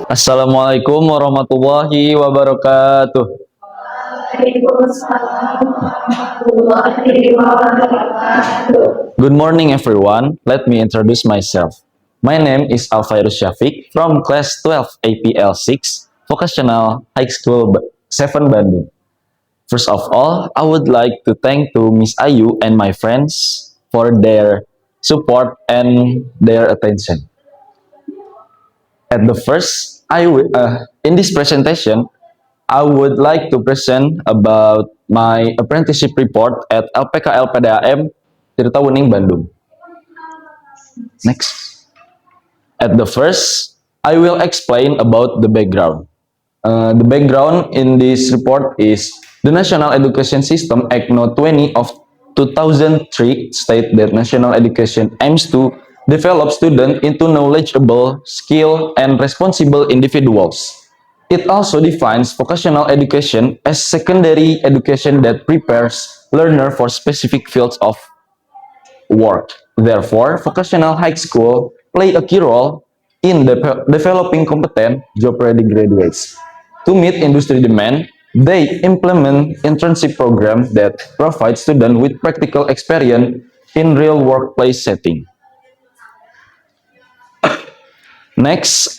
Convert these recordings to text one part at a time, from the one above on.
Assalamualaikum warahmatullahi wabarakatuh. Good morning, everyone. Let me introduce myself. My name is Alfairus Syafiq from class 12 APL 6, Vocational High School 7 Bandung. First of all, I would like to thank to Miss Ayu and my friends for their support and their attention. At the first, in this presentation, I would like to present about my apprenticeship report at LPKL PDAM Tirtawuning, Bandung. Next. At the first, I will explain about the background. The background in this report is the National Education System Act No. 20 of 2003 state that national education aims to develop students into knowledgeable, skilled, and responsible individuals. It also defines vocational education as secondary education that prepares learner for specific fields of work. Therefore, vocational high school play a key role in developing competent, job-ready graduates. To meet industry demand, they implement internship programs that provide students with practical experience in real workplace setting. Next,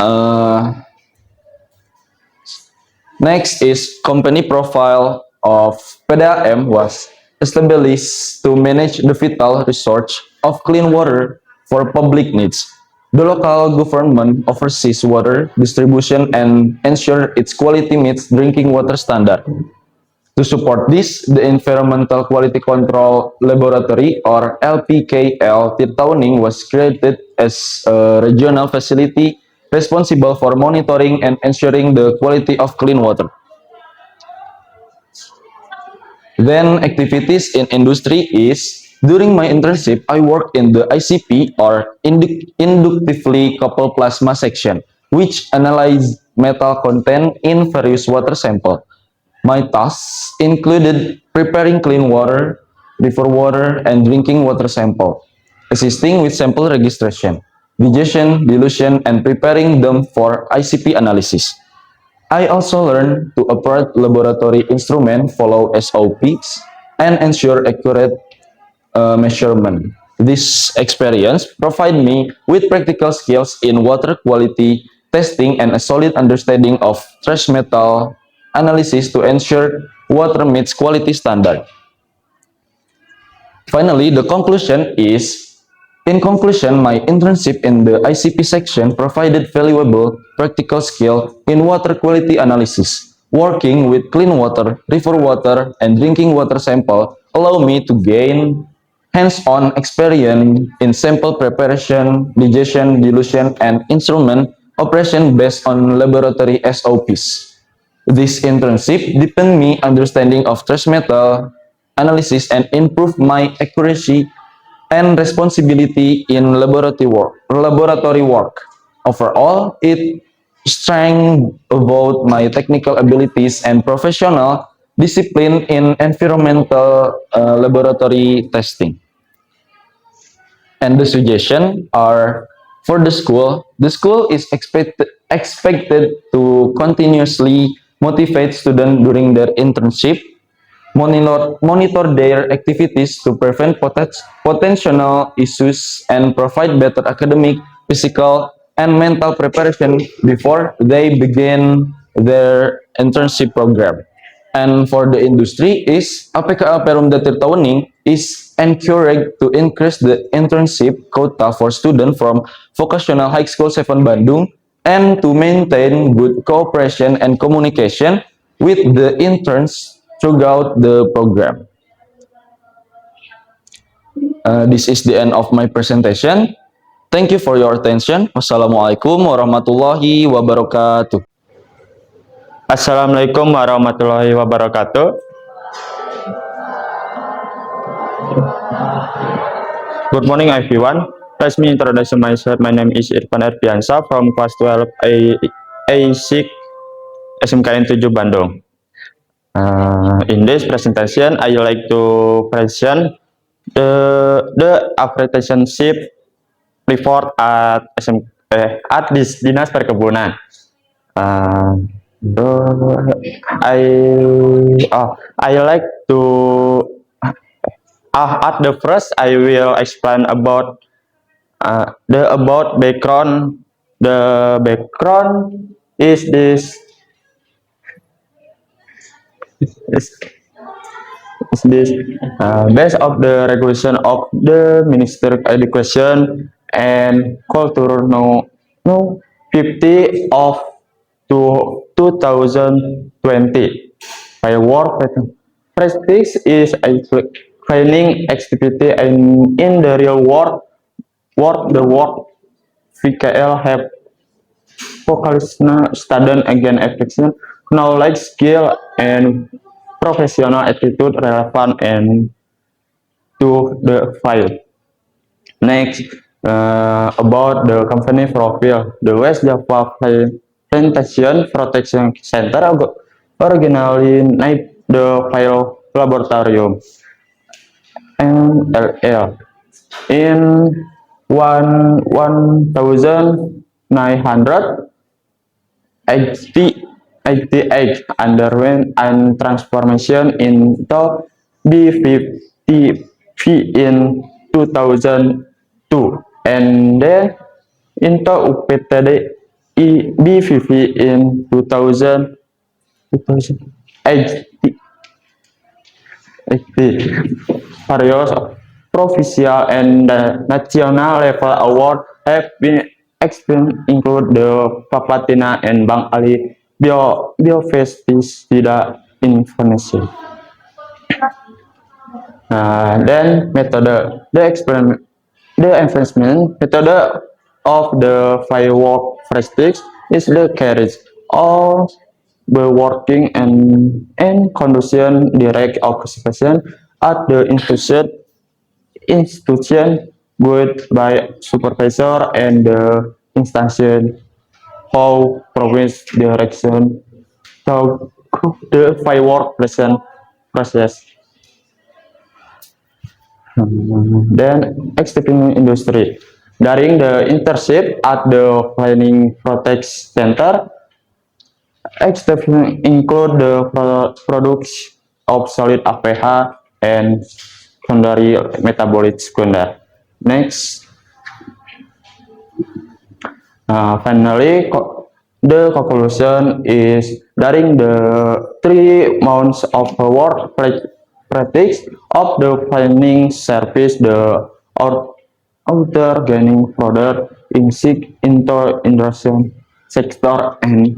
next is company profile of PDAM was established to manage the vital resource of clean water for public needs. The local government oversees water distribution and ensure its quality meets drinking water standard. To support this, the Environmental Quality Control Laboratory or LPKL Tirtauning was created as a regional facility responsible for monitoring and ensuring the quality of clean water. Then activities in industry is during my internship, I worked in the ICP or inductively coupled plasma section, which analyzed metal content in various water samples. My tasks included preparing clean water, river water, and drinking water sample, assisting with sample registration, dilution, and preparing them for ICP analysis. I also learned to operate laboratory instrument, follow SOPs, and ensure accurate measurement. This experience provided me with practical skills in water quality testing and a solid understanding of trace metal analysis to ensure water meets quality standard. Finally, the conclusion is, in conclusion, my internship in the ICP section provided valuable practical skill in water quality analysis. Working with clean water, river water, and drinking water sample allow me to gain hands-on experience in sample preparation, dilution, and instrument operation based on laboratory SOPs. This internship deepened me understanding of trace metal analysis and improved my accuracy and responsibility in laboratory work. Overall, it strengthened both my technical abilities and professional discipline in environmental laboratory testing. And the suggestion are for the school is expected to continuously motivate students during their internship, monitor their activities to prevent potential issues, and provide better academic, physical, and mental preparation before they begin their internship program. And for the industry is APKL Perumda Tirtawening is encouraged to increase the internship quota for students from Vocational High School 7 Bandung and to maintain good cooperation and communication with the interns throughout the program. This is the end of my presentation. Thank you for your attention. Wassalamualaikum warahmatullahi wabarakatuh. Assalamualaikum warahmatullahi wabarakatuh. Good morning, everyone. Let me introduce myself. My name is Irfan Erbiansa from class 12 A6 SMKN 7 Bandung. In this presentation, I like to present the apprenticeship report at this Dinas Perkebunan. Uh, I I like to at the first I will explain about the about background. The background is is, is this based of the regulation of the Ministry of Education and Culture no 50 of 2020 by work pattern. Practice is a training activity and in the real work VKL have focused student again affection, knowledge, skill, and professional attitude relevant and to the file. Next, about the company profile, the West Java Plantation Protection Center originally named the file laboratorium NLL in 1988 underwent and transformation into B50V in 2002 and then into UPTD B50 in 2080. Various provincial and national level awards have been experienced include the Papatina and Bang Ali Biofesticida Indonesia. Then method the experiment the advancement method of the firework plastics is the carriage of the working and conduction direct occupation at the institution with by supervisor and the instantion how province direction so the firework process. Then extending industry. During the internship at the Planning Protect Center, extending include the products of solid APH and secondary metabolic secondary. Next, finally, the conclusion is during the 3 months of work practice of the planning service, the outer gaining product in SIG into industry sector and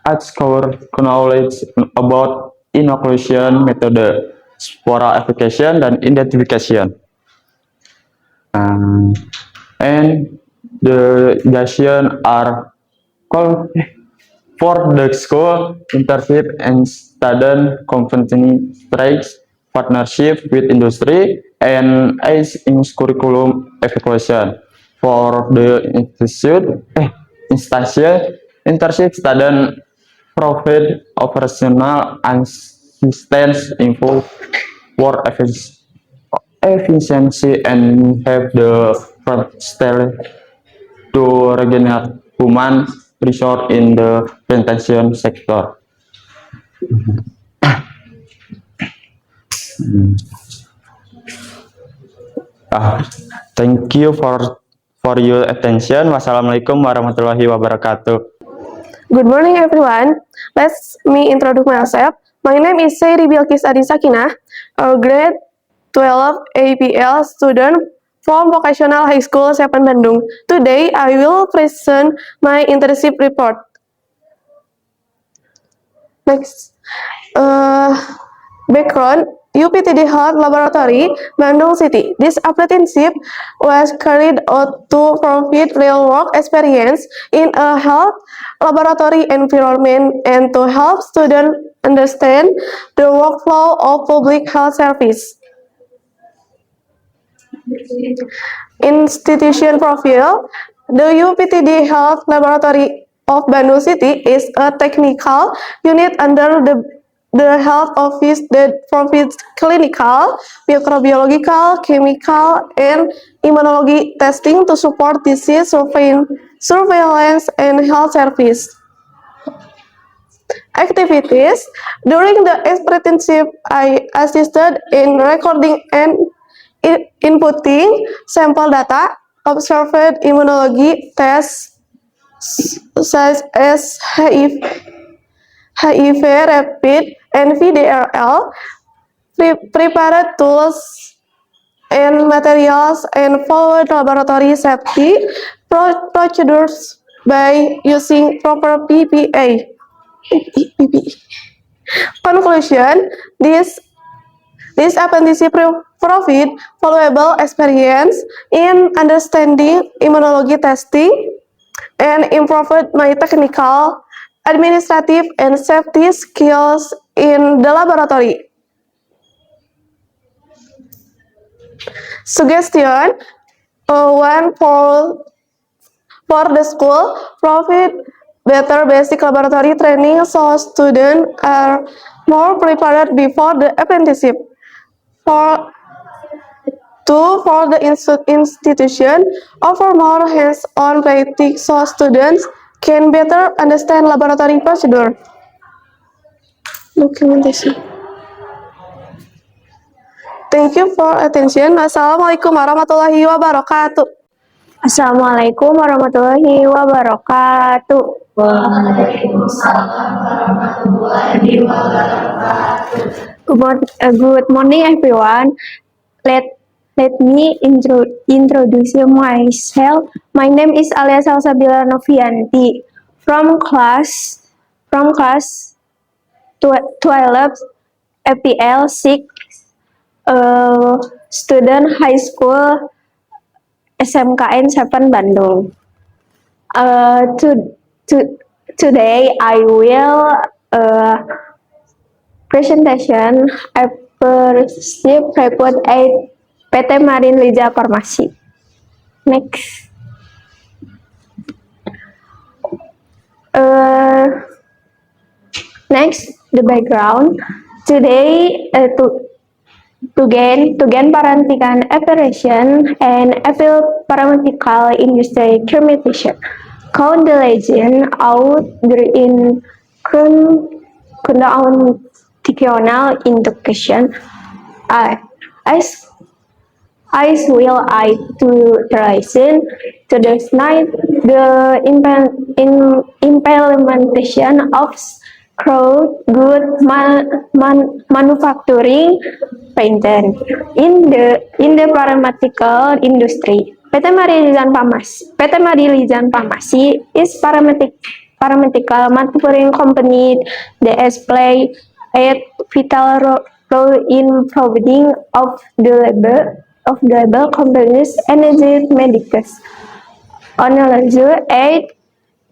acquire knowledge about inoculation method, spora application dan identification. And the Gasian are called for the school internship and student company strikes partnership with industry and as in curriculum evaluation for the instance internship student provide operational assistance improve work efficiency and have the style to regenerate human resource in the plantation sector. Thank you for your attention. Wassalamualaikum warahmatullahi wabarakatuh. Good morning, everyone. Let me introduce myself. My name is Seyri Bilkis Adi Sakinah, a grade 12 APL student from Vocational High School 7 Bandung. Today, I will present my internship report. Next, background. UPTD Health Laboratory, Bandung City. This apprenticeship was carried out to provide real-work experience in a health laboratory environment and to help students understand the workflow of public health service. Institution profile. The UPTD Health Laboratory of Bandung City is a technical unit under the health office that provides clinical, microbiological, chemical, and immunology testing to support disease surveillance, and health service. Activities. During the apprenticeship, I assisted in recording and inputting sample data, observed immunology tests such as HIV rapid and VDRL, prepared tools and materials, and followed laboratory safety procedures by using proper PPE. Conclusion: this apprenticeship provide valuable experience in understanding immunology testing and improved my technical, administrative, and safety skills in the laboratory. Suggestion: one for the school, provide better basic laboratory training so students are more prepared before the apprenticeship. For the institution, offer more hands-on practice so students can better understand laboratory procedure. Documentation. Thank you for attention. Wassalamualaikum warahmatullahi wabarakatuh. Assalamualaikum warahmatullahi wabarakatuh. Good morning, everyone. Let me introduce myself. My name is Alia Salsabila Novianti from class 12 FPL 6 student high school SMKN 7 Bandung. Today I will presentation apprenticeship report at PT Marin Lija Farmasi. Next. Next, the background. Today, to gain parantikan operation and pharmaceutical industry fermentation. Count the legend out in conditional induction. As will I to listen to the night the implementation of good manufacturing patent in the pharmaceutical industry. PT Marilijan Farmasi is pharmaceutical manufacturing company that play a vital role in providing of the label companies energy medicals. Analyze aid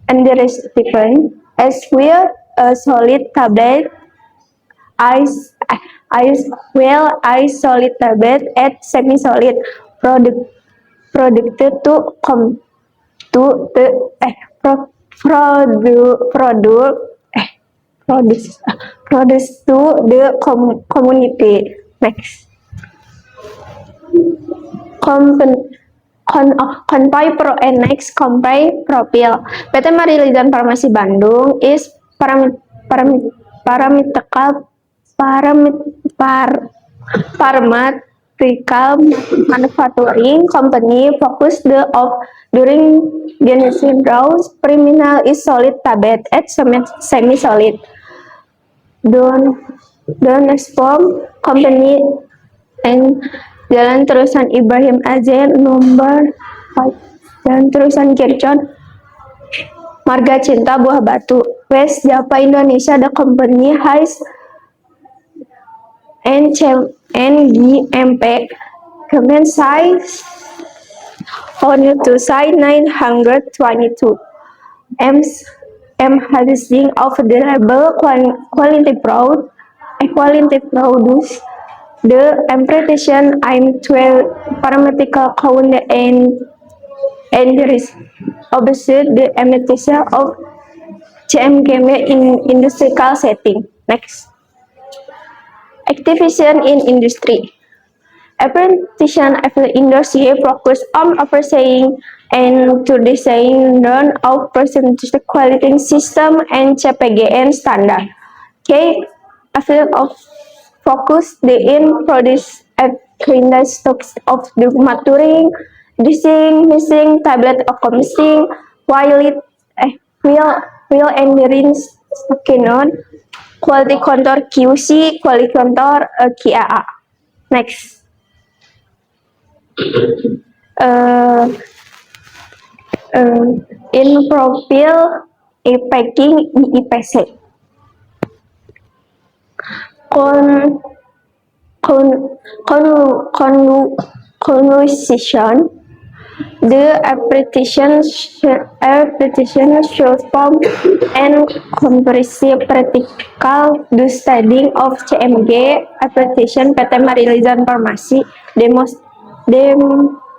and the recipient as well a solid tablet solid tablet at semi-solid product to the community. Next. Next, Compay Profil. PT Marilijan Farmasi Bandung is pharmaceutical manufacturing company focused during Genesis Browse terminal is solid tablet at semi-solid. Next form company and Jalan Terusan Ibrahim Azen nomor 5, Jalan Terusan Kircon Marga Cinta Buah Batu, West Java Indonesia. The company has NGMP command size only to size 922 harvesting of the label quality products. The implementation I'm 12 pharmaceutical count and the risk observe the implementation of CMGM in industrial setting. Next. Activation in industry. Apprenticeship industry focus on overseeing and to design of percentage quality system and CPGN standard. Okay, a field of focus the in produce at clean stocks of the maturing, missing tablet of commissioning, while it will engineering on quality control QC, quality control QAA. Next. In profile packing IPC. Con, conversation, the application short form and comprehensive practical the studying of CMG application PT Marilizan Farmasi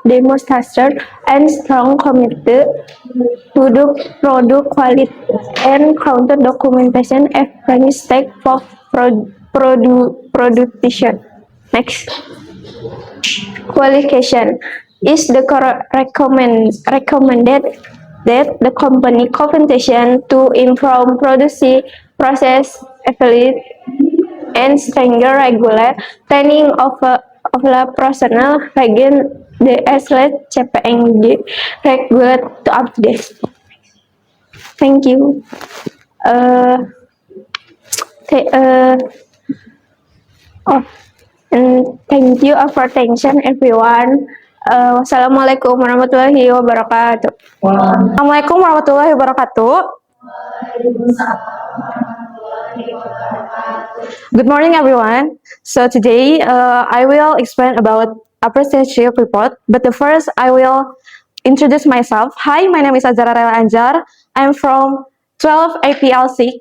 demonstration and strong committed to the product quality and counter documentation and stake for production. Next. Qualification is the recommended that the company compensation to improve production process affiliate and stronger regular training of the personnel again the athlete CPNG regular to update. Thank you. And thank you for attention everyone. Wassalamualaikum warahmatullahi wabarakatuh. Assalamualaikum warahmatullahi wabarakatuh. Good morning, everyone. So today, I will explain about apprenticeship report. But the first, I will introduce myself. Hi, my name is Azara Rela Anjar. I'm from 12 APLC,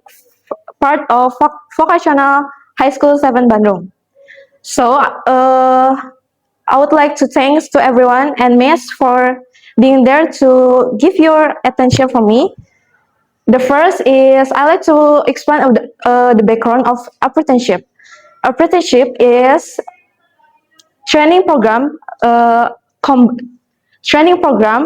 part of Vocational High School 7 Bandung. So, I would like to thanks to everyone and Miss for being there to give your attention for me. The first is I like to explain of the background of apprenticeship. Apprenticeship is training program, training program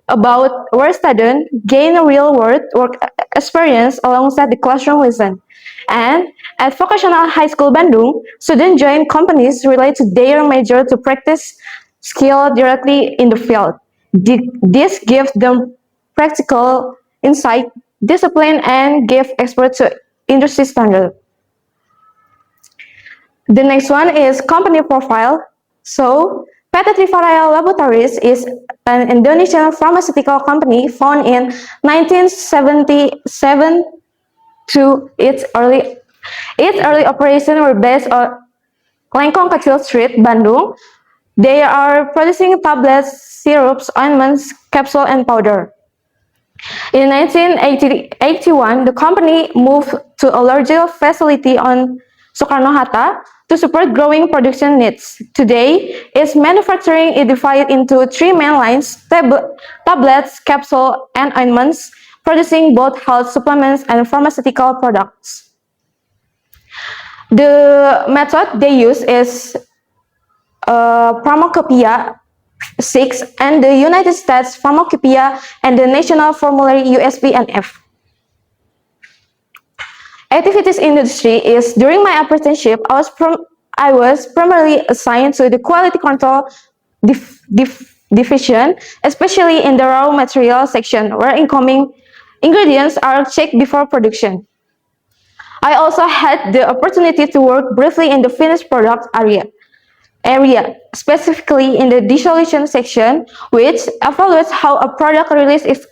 about where students gain real world work experience alongside the classroom lesson. And at Vocational High School Bandung, students join companies related to their major to practice skill directly in the field. This gives them practical insight, discipline, and give expert to industry standard. The next one is company profile. So, PT Trivaraya Laboratories is an Indonesian pharmaceutical company founded in 1977 to its early operations were based on Lengkong Kecil Street, Bandung. They are producing tablets, syrups, ointments, capsule, and powder. In 1981, the company moved to a larger facility on Soekarno-Hatta to support growing production needs. Today, its manufacturing is divided into three main lines: tablets, capsule, and ointments, producing both health supplements and pharmaceutical products. The method they use is Pharmacopoeia 6 and the United States Pharmacopoeia and the National Formulary USP and F. Activities in the industry is during my apprenticeship, I was primarily assigned to the quality control division, especially in the raw material section where incoming ingredients are checked before production. I also had the opportunity to work briefly in the finished product area, specifically in the dissolution section, which evaluates how a product releases its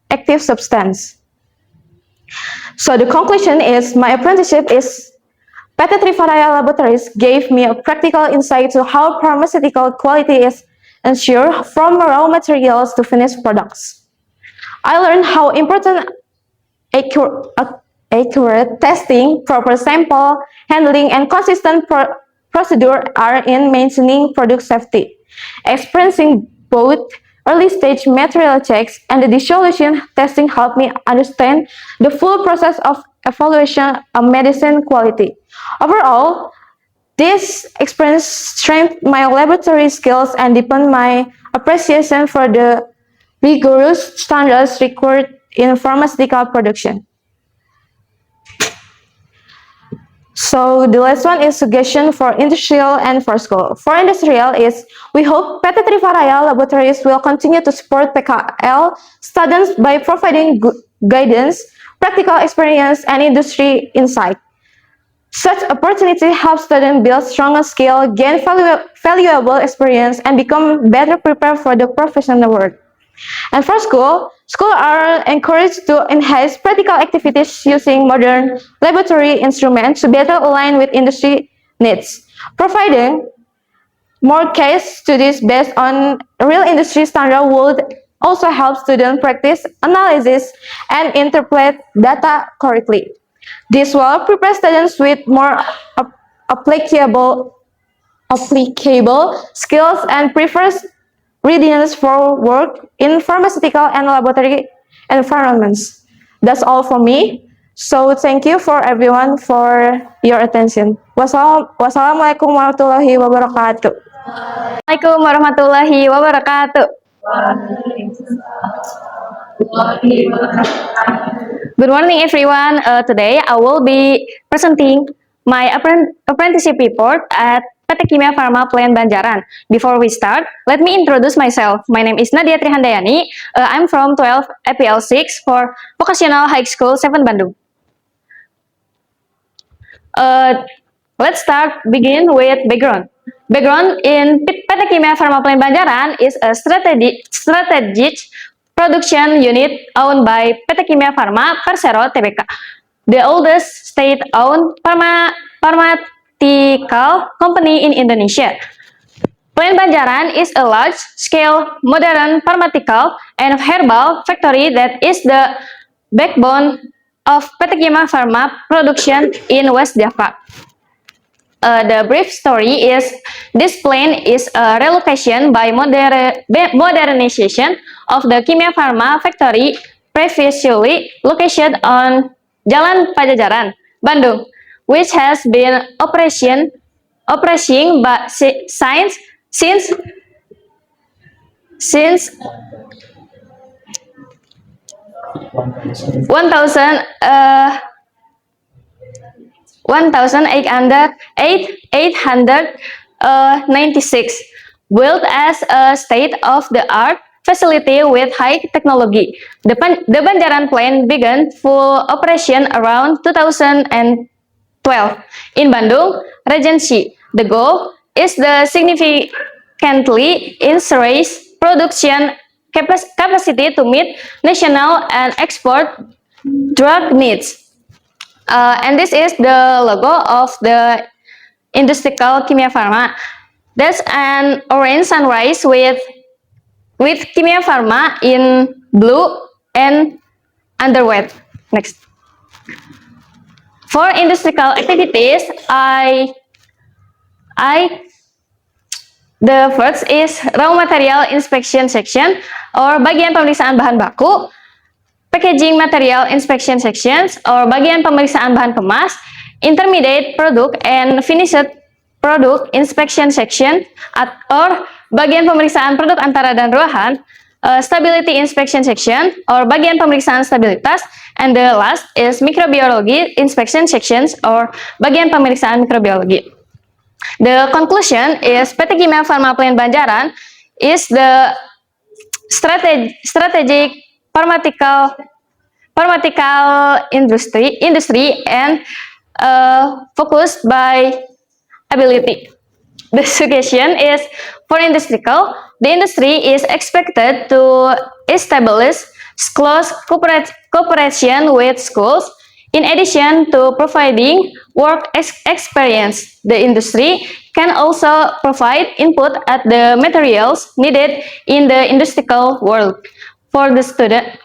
active substance. So the conclusion is my apprenticeship is PT Trivaraya Laboratories gave me a practical insight to how pharmaceutical quality is ensured from raw materials to finished products. I learned how important accurate testing, proper sample handling, and consistent procedure are in maintaining product safety. Experiencing both early-stage material checks and the dissolution testing helped me understand the full process of evaluation of medicine quality. Overall, This experience strengthened my laboratory skills and deepened my appreciation for the rigorous standards required in pharmaceutical production. So the last one is suggestion for industrial and for school. For industrial is, we hope PT Trivaraya Laboratories will continue to support PKL students by providing guidance, practical experience, and industry insight. Such opportunity helps students build stronger skill, gain valuable experience, and become better prepared for the professional world. And for schools are encouraged to enhance practical activities using modern laboratory instruments to better align with industry needs. Providing more case studies based on real industry standard would also help students practice analysis and interpret data correctly. This will prepare students with more applicable skills and prefers readiness for work in pharmaceutical and laboratory environments. That's all for me. So thank you for everyone for your attention. Wassalamualaikum warahmatullahi wabarakatuh. Assalamualaikum warahmatullahi wabarakatuh. Good morning, everyone. Today I will be presenting my apprenticeship report at PT Kimia Farma Plant Banjaran. Before we start, let me introduce myself. My name is Nadia Trihandayani. I'm from 12 APL 6 for Vocational High School 7 Bandung. Let's begin with background. Background in PT Kimia Farma Plant Banjaran is a strategic production unit owned by PT Kimia Farma Persero Tbk, the oldest state-owned pharmaceutical company in Indonesia. Plant Banjaran is a large-scale, modern pharmaceutical and herbal factory that is the backbone of PT Kimia Farma production in West Java. The brief story is, this plant is a relocation by modernization of the Kimia Farma factory previously located on Jalan Pajajaran, Bandung, which has been operating since 1896, built as a state-of-the-art facility with high technology. The Banjaran plant began full operation around 2012 in Bandung Regency. The goal is to significantly increase production capacity to meet national and export drug needs. And this is the logo of the industrial Kimia Farma. That's an orange sunrise with Kimia Farma in blue and underweight. Next. For industrial activities, the first is raw material inspection section or bagian pemeriksaan bahan baku, packaging material inspection sections or bagian pemeriksaan bahan kemas, intermediate product and finished product inspection section or bagian pemeriksaan produk antara dan ruahan, stability inspection section or bagian pemeriksaan stabilitas, and the last is microbiology inspection sections or bagian pemeriksaan mikrobiologi. The conclusion is PT Kimia Farma Plant Banjaran is the strategic pharmaceutical industry and focused by ability. The suggestion is, for industrial, the industry is expected to establish close cooperation with schools. In addition to providing work experience, the industry can also provide input at the materials needed in the industrial world. For the student,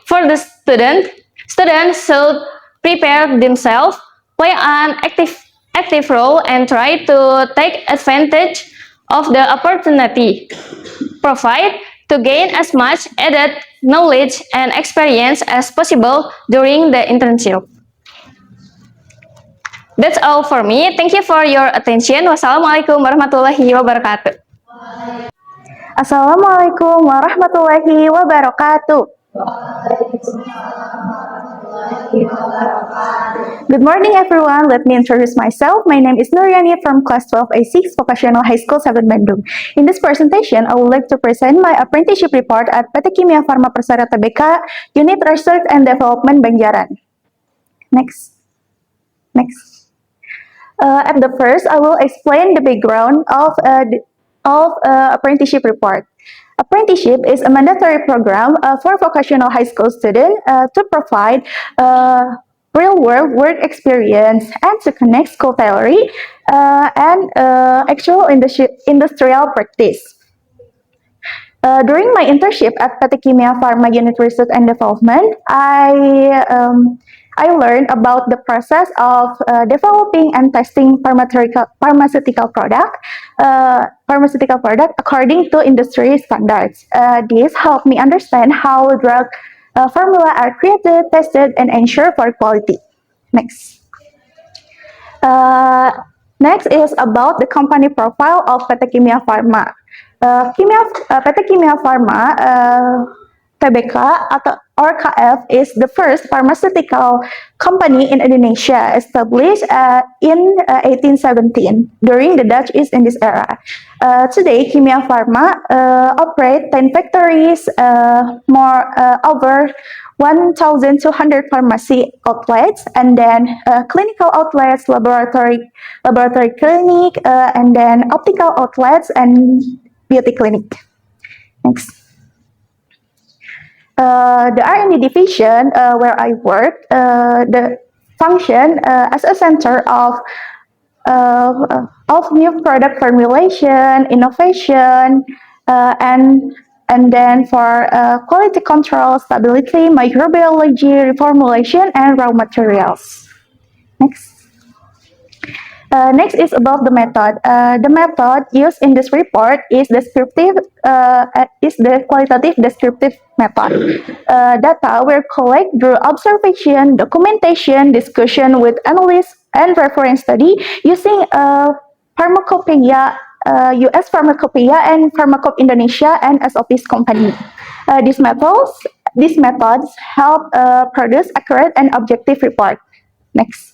students should prepare themselves, play an active role, and try to take advantage of the opportunity provided to gain as much added knowledge and experience as possible during the internship. That's all for me. Thank you for your attention. Wassalamualaikum warahmatullahi wabarakatuh. Assalamualaikum warahmatullahi wabarakatuh. Good morning, everyone. Let me introduce myself. My name is Nuriani from Class 12A6 Vocational High School 7 Bandung. In this presentation, I would like to present my apprenticeship report at PT Kimia Farma Persada Tbk, Unit Research and Development Banjaran. Next. At the first, I will explain the background of apprenticeship report. Apprenticeship is a mandatory program for vocational high school students to provide real-world work experience and to connect school theory and actual industrial practice. During my internship at PT Kimia Farma Unit Research and Development, I learned about the process of developing and testing pharmaceutical product according to industry standards. This helped me understand how drug formula are created, tested, and ensured for quality. Next. Next is about the company profile of PT Kimia Farma. PT Kimia Farma Tbk or KF is the first pharmaceutical company in Indonesia, established in 1817 during the Dutch East Indies era. Today, Kimia Farma operates 10 factories, over 1,200 pharmacy outlets, and then clinical outlets, laboratory clinic, and then optical outlets and beauty clinic. Next. The R&D division where I work, the function as a center of new product formulation, innovation, and then for quality control, stability, microbiology, reformulation, and raw materials. Next. Next is about the method. The method used in this report is the qualitative descriptive method. Data were collected through observation, documentation, discussion with analysts, and reference study using Pharmacopeia, US Pharmacopeia, and Pharmacop Indonesia and SOPs company. These methods help produce accurate and objective report. Next.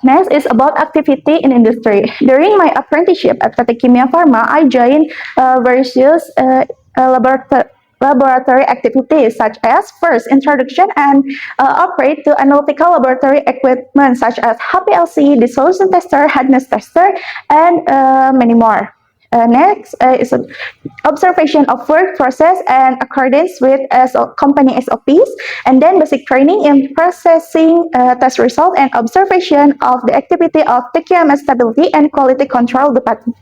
Next is about activity in industry. During my apprenticeship at PT Kimia Farma, I joined various laboratory activities such as first introduction and operate to analytical laboratory equipment such as HPLC, dissolution tester, hardness tester, and many more. Next is observation of work process and accordance with company SOPs, and then basic training in processing test result and observation of the activity of the QMS stability and quality control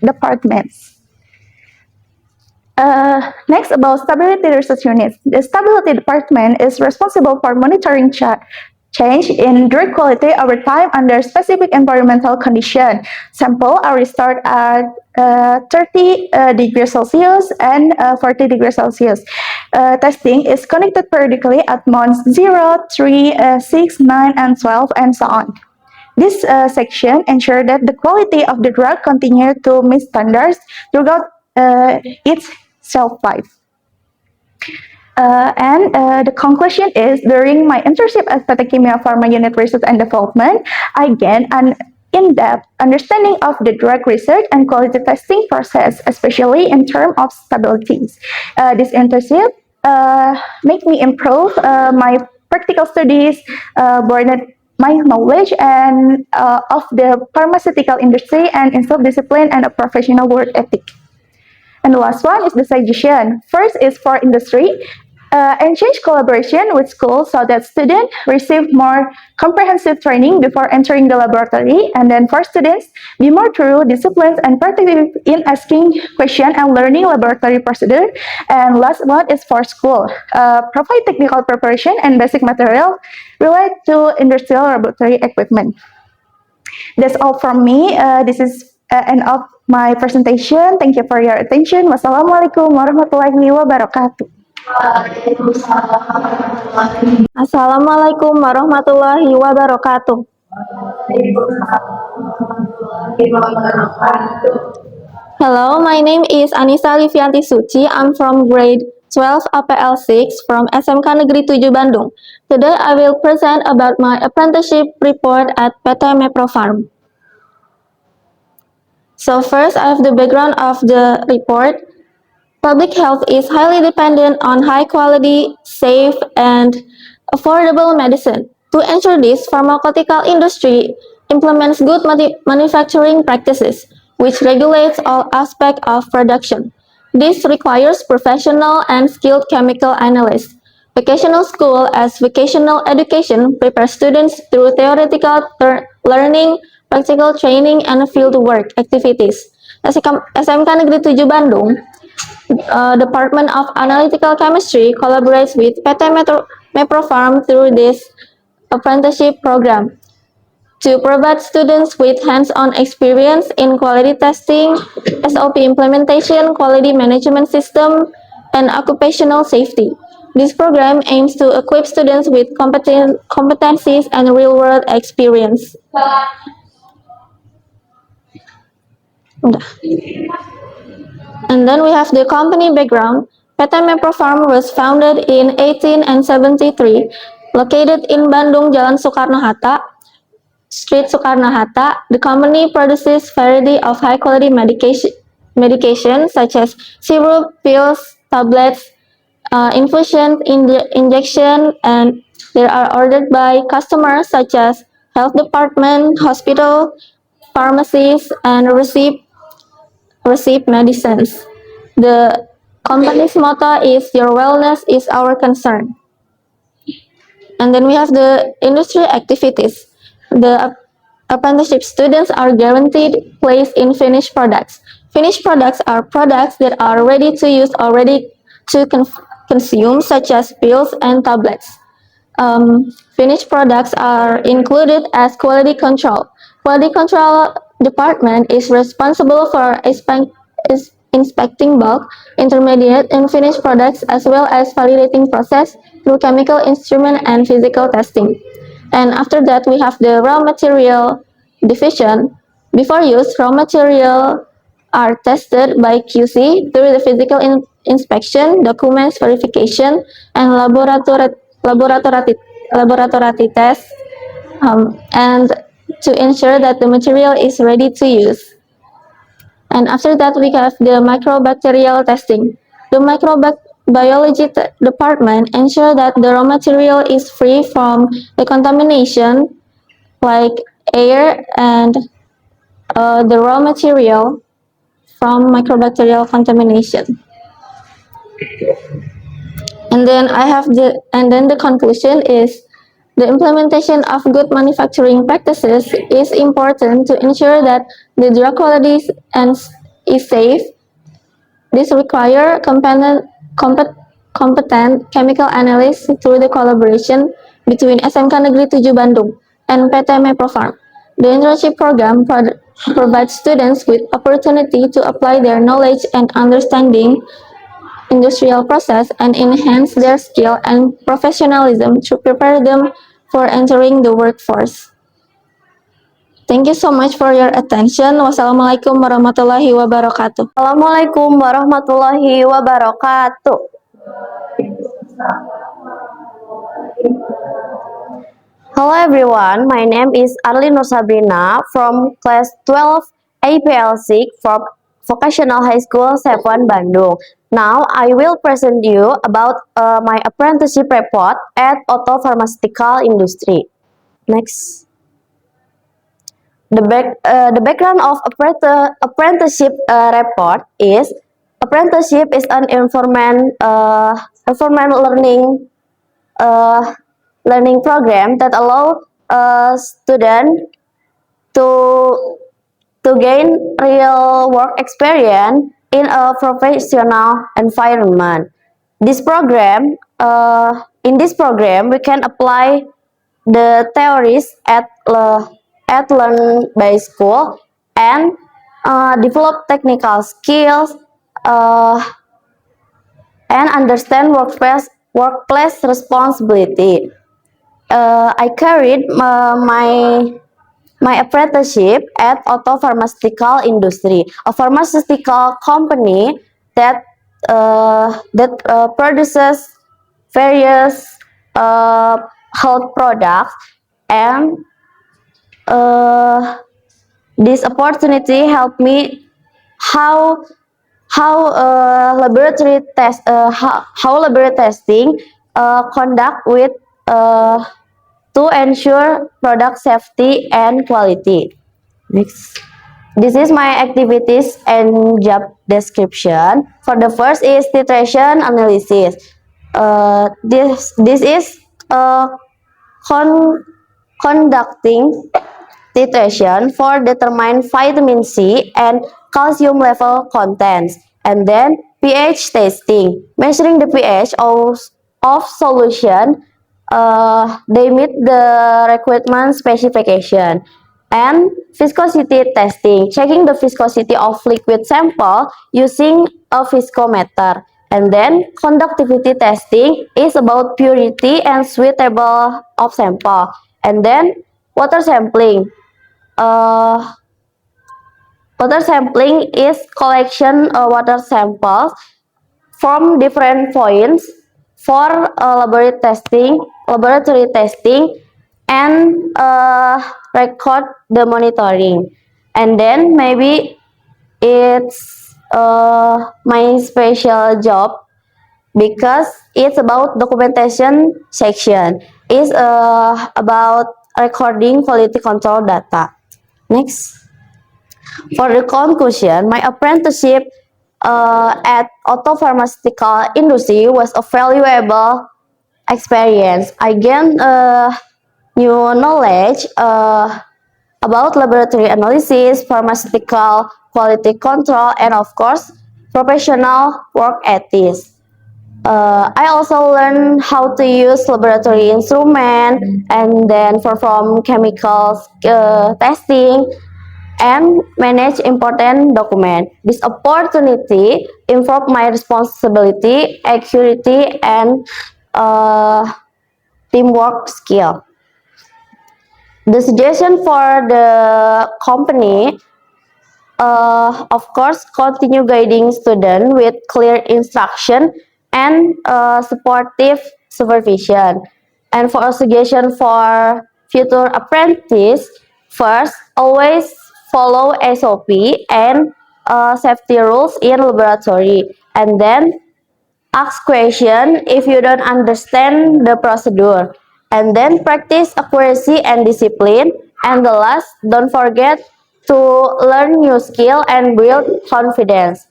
departments. Next, about stability research units. The stability department is responsible for monitoring change in drug quality over time under specific environmental condition. Sample are restored at 30 degrees Celsius and 40 degrees Celsius. Testing is conducted periodically at months 0, 3, 6, 9, and 12, and so on. This section ensures that the quality of the drug continues to meet standards throughout its shelf life. The conclusion is, during my internship at PT Kimia Farma Unit Research and Development, I gained an in-depth understanding of the drug research and quality testing process, especially in terms of stabilities. This internship made me improve my practical studies, broadened my knowledge and of the pharmaceutical industry, and instilled discipline and a professional work ethic. And the last one is the suggestion. First is for industry. Engage collaboration with schools so that students receive more comprehensive training before entering the laboratory. And then for students, be more thorough, disciplined, and practical in asking questions and learning laboratory procedure. And last one is for school. Provide technical preparation and basic material related to industrial laboratory equipment. That's all from me. This is end of my presentation. Thank you for your attention. Wassalamualaikum warahmatullahi wabarakatuh. Assalamualaikum warahmatullahi wabarakatuh. Hello, my name is Anissa Livianti Suci. I'm from grade 12 APL 6 from SMK Negeri 7 Bandung. Today I will present about my apprenticeship report at PT Mepro Farm. So first, I have the background of the report. Public health is highly dependent on high quality, safe, and affordable medicine. To ensure this, pharmaceutical industry implements good manufacturing practices, which regulates all aspects of production. This requires professional and skilled chemical analysts. Vocational school as vocational education prepares students through theoretical learning, practical training, and field work activities. SMK Negeri 7 Bandung Department of Analytical Chemistry collaborates with PT Mepro Farm through this apprenticeship program to provide students with hands-on experience in quality testing, SOP implementation, quality management system, and occupational safety. This program aims to equip students with competencies and real-world experience. Udah. And then we have the company background. PT Mepro Farm was founded in 1873, located in Bandung, Jalan Soekarno-Hatta, Street Soekarno-Hatta. The company produces variety of high-quality medication such as syrup, pills, tablets, infusion, injection, and they are ordered by customers such as health department, hospital, pharmacies, and receive medicines. The company's motto is "Your wellness is our concern." And then we have the industry activities. The apprenticeship students are guaranteed place in finished products. Finished products are products that are ready to use or ready to consume, such as pills and tablets. Finished products are included as quality control. Quality control department is responsible for inspecting bulk, intermediate, and finished products as well as validating process through chemical instrument and physical testing. And after that, we have the raw material division. Before use, raw material are tested by QC through the physical inspection, documents verification, and laboratory tests, and to ensure that the material is ready to use. And after that, we have the microbacterial testing. The microbiology department ensure that the raw material is free from the contamination like air and the raw material from microbacterial contamination. And then the conclusion is the implementation of good manufacturing practices is important to ensure that the drug quality is safe. This requires competent chemical analysts through the collaboration between SMK Negeri 7 Bandung and PT Mepro Farm. The internship program provides students with opportunity to apply their knowledge and understanding industrial process and enhance their skill and professionalism to prepare them for entering the workforce. Thank you so much for your attention. Wassalamualaikum warahmatullahi wabarakatuh. Assalamualaikum warahmatullahi wabarakatuh. Hello everyone, my name is Arlin Nur Sabrina from class 12 APL 6 from Vocational High School 7 Bandung. Now I will present you about my apprenticeship report at Auto Pharmaceutical Industry. Next. The background of apprenticeship report is apprenticeship is an informant learning program that allow student to gain real work experience in a professional environment. In this program, we can apply the theories at learn by school and develop technical skills and understand workplace responsibility. I carried my apprenticeship at Auto Pharmaceutical Industry, a pharmaceutical company that produces various health products, and uh, this opportunity helped me how how laboratory testing conduct with uh, to ensure product safety and quality. Next. This is my activities and job description. For the first is titration analysis. This is con- conducting titration for determine vitamin C and calcium level contents, and then pH testing, measuring the pH of solution. They meet the requirement specification, and viscosity testing, checking the viscosity of liquid sample using a viscometer. And then conductivity testing is about purity and suitable of sample. And then water sampling. Uh, Water sampling is collection water samples from different points for laboratory testing, and record the monitoring. And then maybe it's my special job because it's about documentation section. It's about recording quality control data. Next. For the conclusion, my apprenticeship at Auto Pharmaceutical Industry was a valuable experience. I gained new knowledge about laboratory analysis, pharmaceutical quality control, and of course, professional work ethics. I also learned how to use laboratory instrument and then perform chemicals testing and manage important documents. This opportunity improved my responsibility, accuracy, and uh, teamwork skill. The suggestion for the company, of course, continue guiding students with clear instruction and supportive supervision. And for a suggestion for future apprentice, first, always follow SOP and safety rules in laboratory. And then ask question if you don't understand the procedure, and then practice accuracy and discipline. And the last, don't forget to learn new skill and build confidence.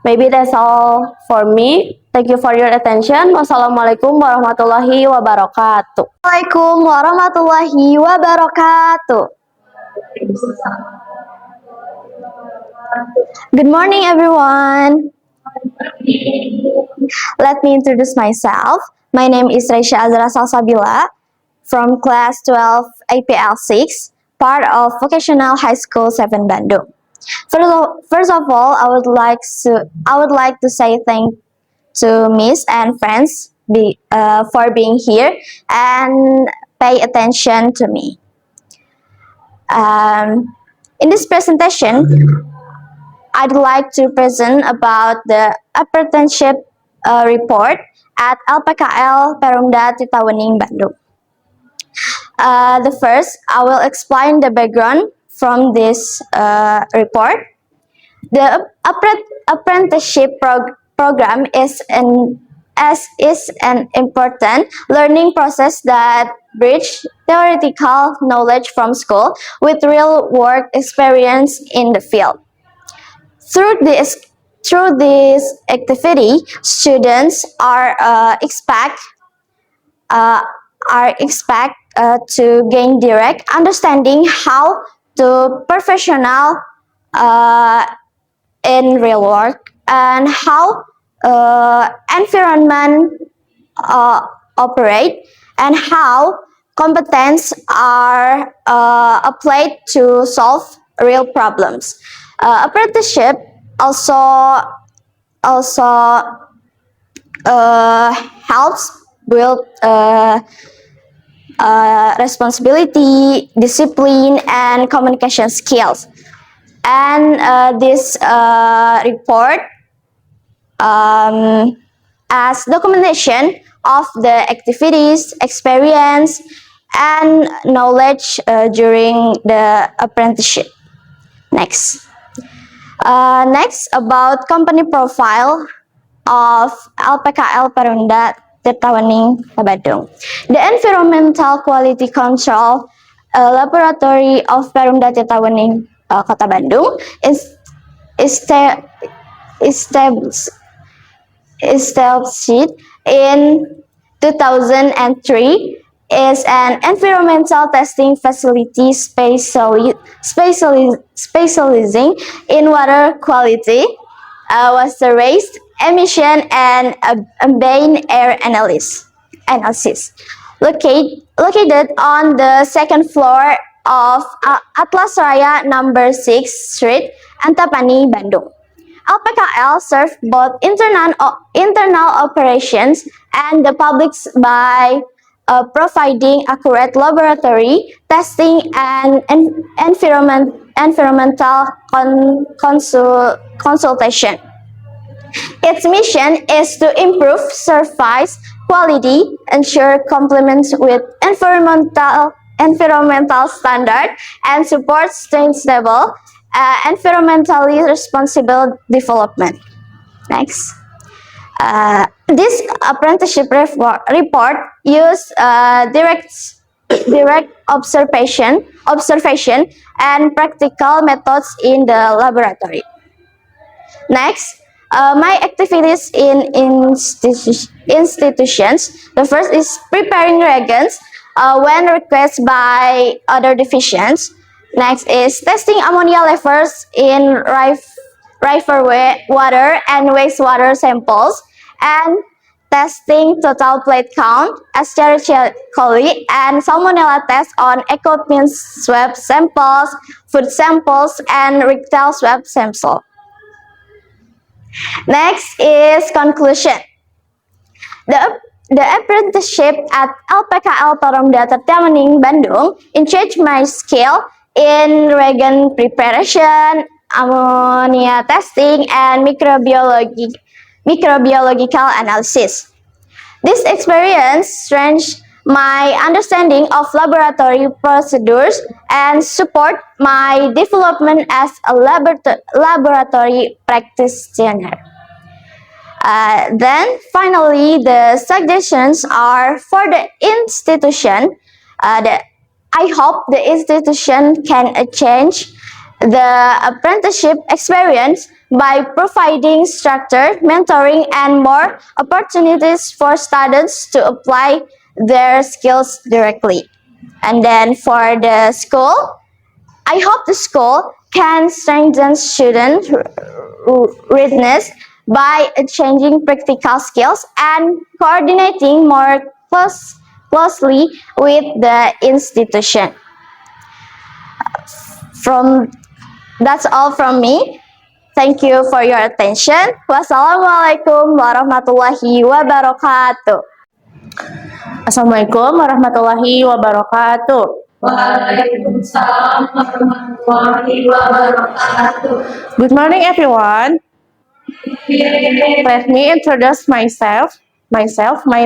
Maybe that's all for me. Thank you for your attention. Wassalamualaikum warahmatullahi wabarakatuh. Waalaikumsalam warahmatullahi wabarakatuh. Good morning, everyone. Let me introduce myself. My name is Raisya Azra Salsabila from class 12 APL 6, part of Vocational High School 7 Bandung. First of all, I would like to say thank to Miss and friends for being here and pay attention to me. In this presentation, I'd like to present about the apprenticeship report at LPKL Perumda Tirtawening, Bandung. The first, I will explain the background from this report. The apprenticeship program is an important learning process that bridge theoretical knowledge from school with real work experience in the field. Through this activity, students are expect to gain direct understanding how to professional in real work, and how environment operate, and how competence are applied to solve real problems. Apprenticeship also helps build responsibility, discipline, and communication skills. And this report as documentation of the activities, experience, and knowledge during the apprenticeship. Next. Next, about company profile of LPKL Perumda Tirtawening, Badung. The Environmental Quality Control Laboratory of Perumda Tirtawening, Kota Bandung is established in 2003 is an environmental testing facility specializing in water quality, water waste, emission, and ambient air analysis. Located on the second floor of Atlas Raya number 6 Street, Antapani, Bandung. LPKL serves both internal operations and the public by providing accurate laboratory testing and environmental consultation. Its mission is to improve service quality, ensure compliance with environmental standard, and support sustainable, environmentally responsible development. Next. This apprenticeship report used direct observation and practical methods in the laboratory. Next, my activities in institutions. The first is preparing reagents when requested by other divisions. Next is testing ammonia levels in river water and wastewater samples, and testing total plate count, Escherichia coli, and Salmonella tests on equipment swab samples, food samples, and rectal swab sample. Next is conclusion. The apprenticeship at LPKL Perumda Tirtawening, Bandung enhanced my skill in reagent preparation, ammonia testing, and microbiological analysis. This experience strengthened my understanding of laboratory procedures and support my development as a laboratory practitioner. Then finally, the suggestions are for the institution. I hope the institution can change the apprenticeship experience by providing structure, mentoring, and more opportunities for students to apply their skills directly. And then for the school, I hope the school can strengthen student readiness by changing practical skills and coordinating more closely with the institution. That's all from me. Thank you for your attention. Wassalamualaikum warahmatullahi wabarakatuh. Assalamualaikum warahmatullahi wabarakatuh. Waalaikumsalam warahmatullahi wabarakatuh. Good morning, everyone. Let me introduce myself. My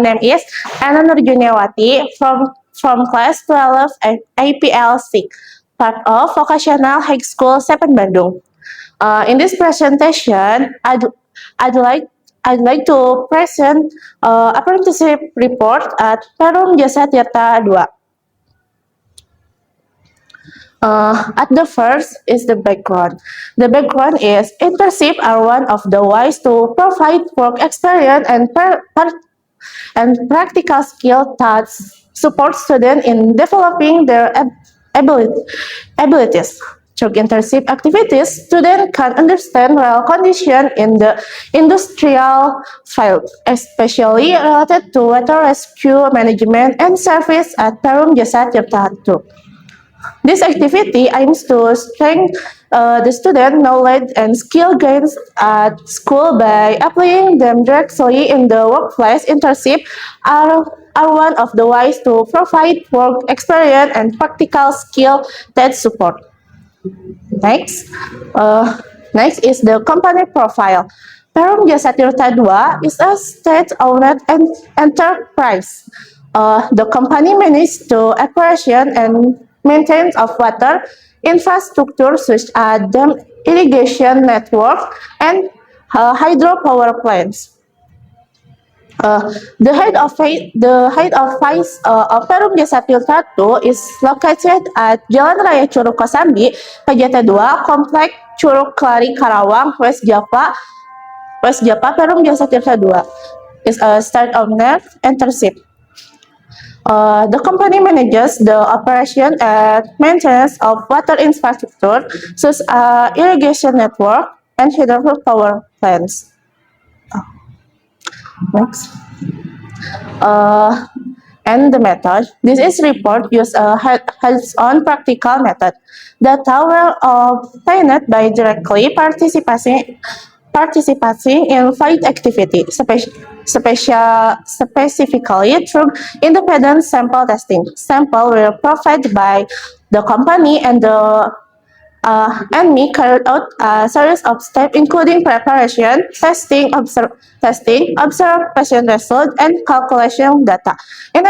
name is Anna Nurjuniawati from class 12 APL 6, part of Vocational High School 7 Bandung. In this presentation, I'd like to present apprenticeship report at Perum Jasa Tirta II. At the first is the background. The background is internships are one of the ways to provide work experience and practical skill that support students in developing their abilities. Through internship activities, students can understand real conditions in the industrial field, especially related to water rescue management and service at Perum Jasa Tirta II. This activity aims to The student knowledge and skill gains at school by applying them directly in the workplace internship are one of the ways to provide work experience and practical skill that support. Next, next is the company profile. Perum Jasa Tirta II is a state-owned enterprise. The company manages the operation and maintenance of water infrastructure such as dam irrigation network and hydropower plants. The head office of Perum Jasa Tirta II is located at Jalan Raya Curug Kosambi, Pajata 2, Komplek Curug Kelari Karawang, West Java, Perum Jasa Tirta II is a start-owner internship. The company manages the operation and maintenance of water infrastructure, such as irrigation network and hydropower plants. Next. And the method. This is report use a hands-on practical method. Data were obtained by directly participating in field activity, specifically through independent sample testing. Sample were provided by the company and me carried out a series of steps including preparation, testing, observation result, and calculation data. In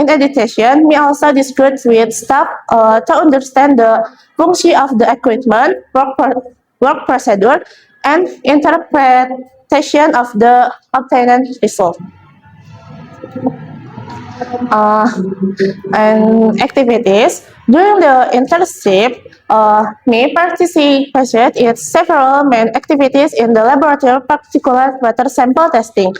addition, we also discussed with staff to understand the function of the equipment, work procedure, and interpretation of the obtained result. And activities. During the internship, me participated in several main activities in the laboratory, particular water sample testing.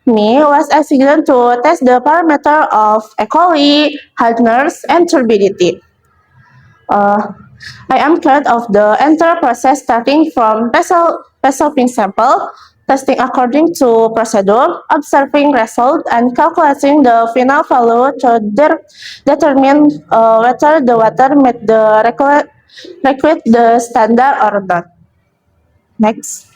Me was assigned to test the parameter of E. coli, hardness, and turbidity. I am part of the entire process starting from resolving sample, testing according to procedure, observing result, and calculating the final value to determine whether the water met the required the standard or not. Next.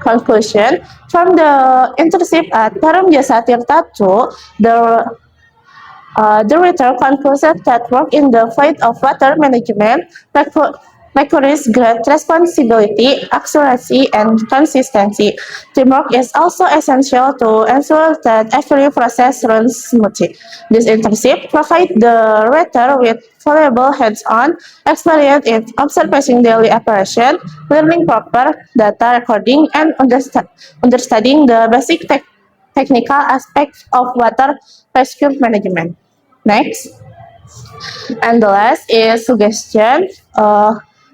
Conclusion. From the internship at Perum Jasa Tirta II, the writer concluded that work in the field of water management requires great responsibility, accuracy, and consistency. Teamwork is also essential to ensure that every process runs smoothly. This internship provides the writer with valuable hands-on experience in observing daily operation, learning proper data recording, and understanding the basic technical aspects of water rescue management. Next. And the last is suggestion.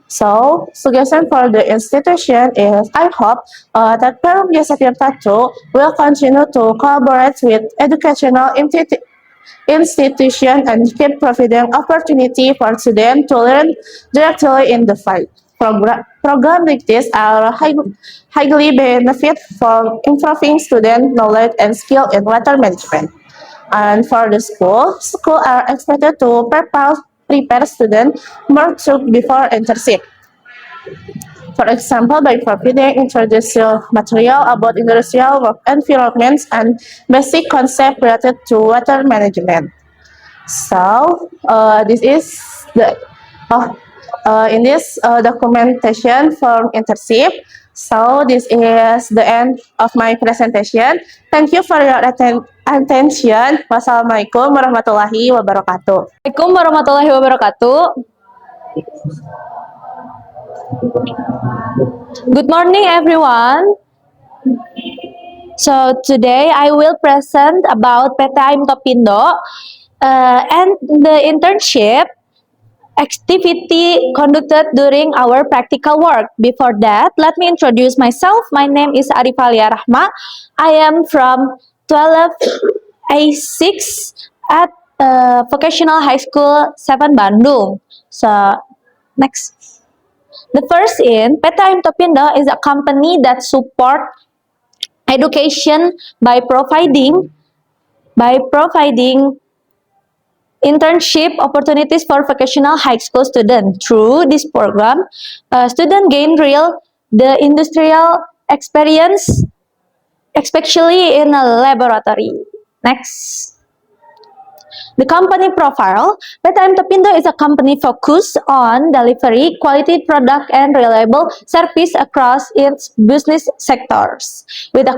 Suggestion for the institution is I hope that Perum Jasa Tirta II will continue to collaborate with educational institution and keep providing opportunity for students to learn directly in the field. Programs like this are highly benefit for improving student knowledge and skill in water management. And for the school are expected to prepare students more through before internship. For example, by providing introductional material about industrial work environments and basic concepts related to water management. So, this is the in this documentation for internship. So, this is the end of my presentation. Thank you for your attention. Wassalamualaikum warahmatullahi wabarakatuh. Assalamualaikum warahmatullahi wabarakatuh. Good morning, everyone. So today I will present about PTM Topindo and the internship activity conducted during our practical work. Before that, let me introduce myself. My name is Arifalia Rahma. I am from 12A6 at Vocational High School 7 Bandung. So next. The first in PTM Topindo is a company that support education by providing internship opportunities for vocational high school students. Through this program, students gain the industrial experience, especially in a laboratory. Next. The company profile. PTM Topindo is a company focused on delivery, quality product, and reliable service across its business sectors, with a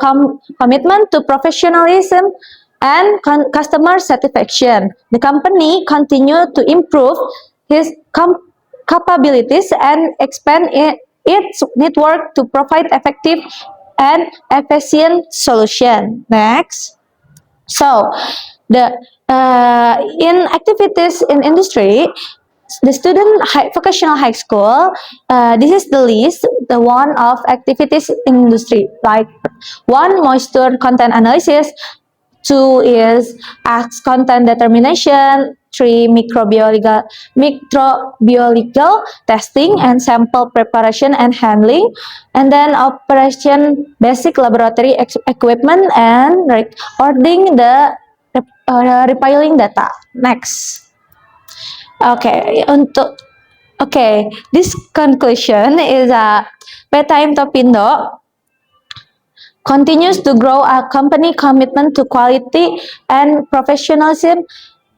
commitment to professionalism and customer satisfaction. The company continued to improve its capabilities and expand its network to provide effective and efficient solution. Next. So, the in activities in industry, the vocational high school. This is the list, the one of activities in industry, like one, moisture content analysis. Two is acts content determination. Three, microbiological testing and sample preparation and handling. And then operation basic laboratory equipment and recording the repiling data. Next. This conclusion is PTM Topindo continues to grow a company commitment to quality and professionalism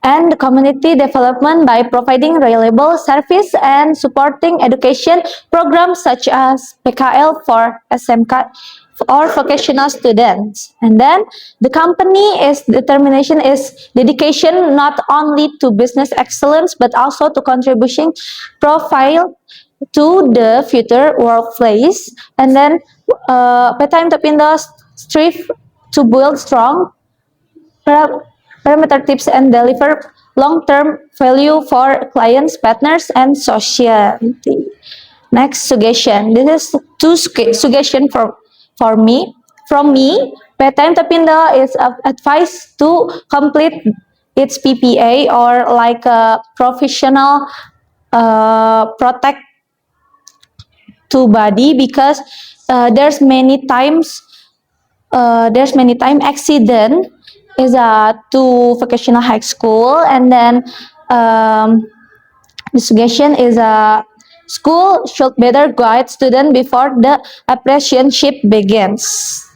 and community development by providing reliable service and supporting education programs such as PKL for SMK or vocational students. And then the company is determination is dedication not only to business excellence but also to contribution profile to the future workplace. And then PTM Topindo strive to build strong parameter tips and deliver long-term value for clients, partners, and society. Next suggestion. This is two suggestion from me. PTM Topindo is advised to complete its PPA or like a professional protect to body, because there's many time accident is to vocational high school. And then the suggestion is school should better guide student before the apprenticeship begins.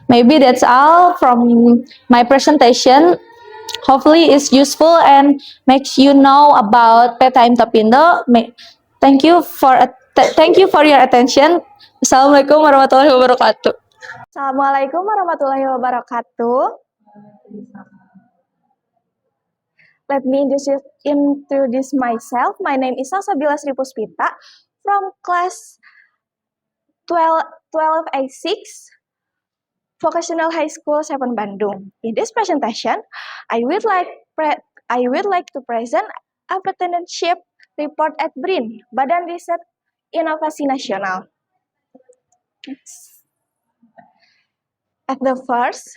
Maybe that's all from my presentation. Hopefully it's useful and makes you know about PTM Topindo. Thank you for your attention. Assalamualaikum warahmatullahi wabarakatuh. Assalamualaikum warahmatullahi wabarakatuh. Let me introduce myself. My name is Salsabila Sri Puspita from class 12A6, Vocational High School 7 Bandung. In this presentation, I would like to present apprenticeship report at BRIN, Badan Riset Inovasi Nasional. At the first,